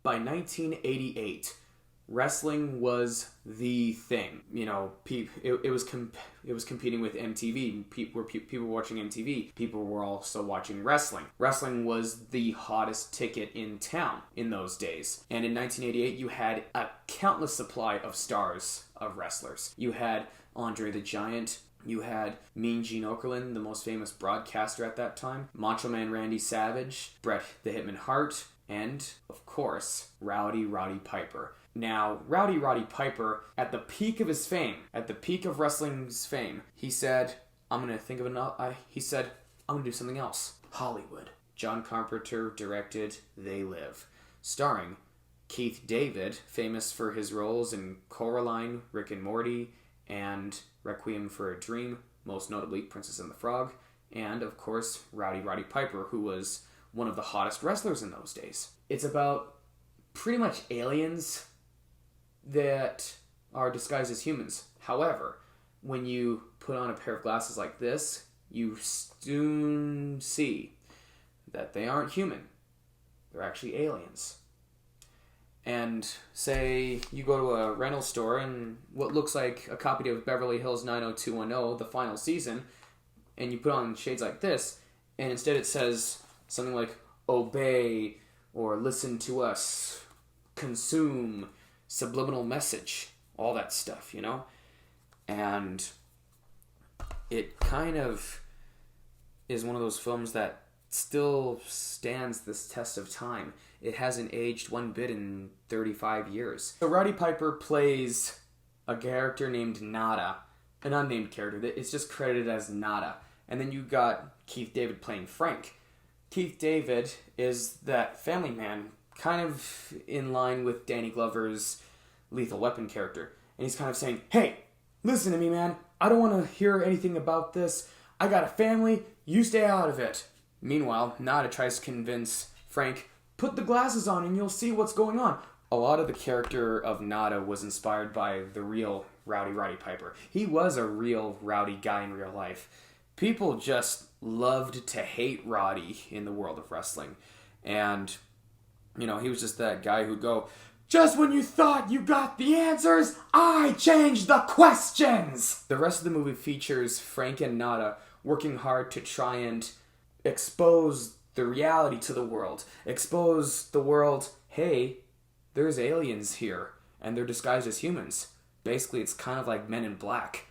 By 1988, wrestling was the thing. You know, it was competing with MTV. People were watching MTV. People were also watching wrestling. Wrestling was the hottest ticket in town in those days. And in 1988, you had a countless supply of stars of wrestlers. You had Andre the Giant. You had Mean Gene Okerlund, the most famous broadcaster at that time. Macho Man Randy Savage. Bret the Hitman Hart. And, of course, Roddy Piper. Now, Roddy Piper, at the peak of his fame, at the peak of wrestling's fame, he said, I'm going to do something else. Hollywood. John Carpenter directed They Live, starring Keith David, famous for his roles in Coraline, Rick and Morty, and Requiem for a Dream, most notably Princess and the Frog, and, of course, Roddy Piper, who was one of the hottest wrestlers in those days. It's about pretty much aliens that are disguised as humans. However, when you put on a pair of glasses like this, you soon see that they aren't human. They're actually aliens. And say you go to a rental store and what looks like a copy of Beverly Hills 90210, the final season, and you put on shades like this, and instead it says something like, obey, or listen to us, consume, subliminal message, all that stuff, you know? And it kind of is one of those films that still stands this test of time. It hasn't aged one bit in 35 years. So Roddy Piper plays a character named Nada, an unnamed character. It's just credited as Nada. And then you got Keith David playing Frank. Keith David is that family man, kind of in line with Danny Glover's Lethal Weapon character. And he's kind of saying, hey, listen to me, man. I don't want to hear anything about this. I got a family. You stay out of it. Meanwhile, Nada tries to convince Frank, put the glasses on and you'll see what's going on. A lot of the character of Nada was inspired by the real Roddy Piper. He was a real rowdy guy in real life. People just loved to hate Roddy in the world of wrestling. And, you know, he was just that guy who'd go, just when you thought you got the answers, I changed the questions! The rest of the movie features Frank and Nada working hard to try and expose the reality to the world. Expose the world, hey, there's aliens here, and they're disguised as humans. Basically, it's kind of like Men in Black,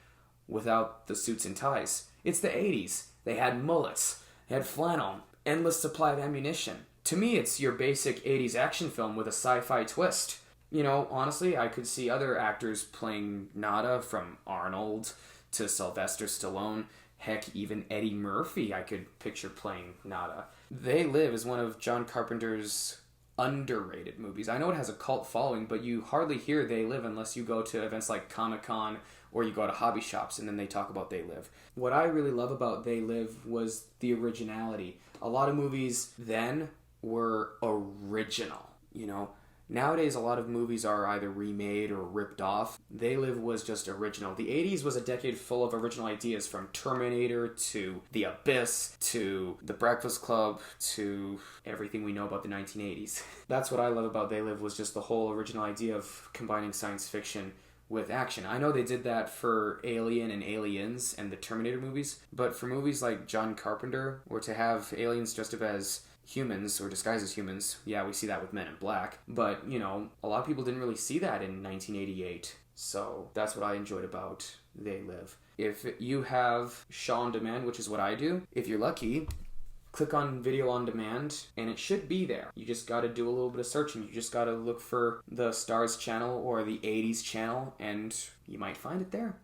without the suits and ties. It's the 80s. They had mullets. They had flannel. Endless supply of ammunition. To me, it's your basic 80s action film with a sci-fi twist. You know, honestly, I could see other actors playing Nada, from Arnold to Sylvester Stallone. Heck, even Eddie Murphy I could picture playing Nada. They Live is one of John Carpenter's underrated movies. I know it has a cult following, but you hardly hear They Live unless you go to events like Comic-Con or you go to hobby shops and then they talk about They Live. What I really love about They Live was the originality. A lot of movies then were original, you know. Nowadays, a lot of movies are either remade or ripped off. They Live was just original. The 80s was a decade full of original ideas, from Terminator to The Abyss to The Breakfast Club to everything we know about the 1980s. That's what I love about They Live, was just the whole original idea of combining science fiction with action. I know they did that for Alien and Aliens and the Terminator movies, but for movies like John Carpenter, or to have aliens dressed up as humans or disguised as humans, yeah, we see that with Men in Black, but, you know, a lot of people didn't really see that in 1988, so that's what I enjoyed about They Live. If you have Shaw on Demand, which is what I do, if you're lucky, click on Video on Demand, and it should be there. You just gotta do a little bit of searching. You just gotta look for the Stars channel or the 80s channel, and you might find it there.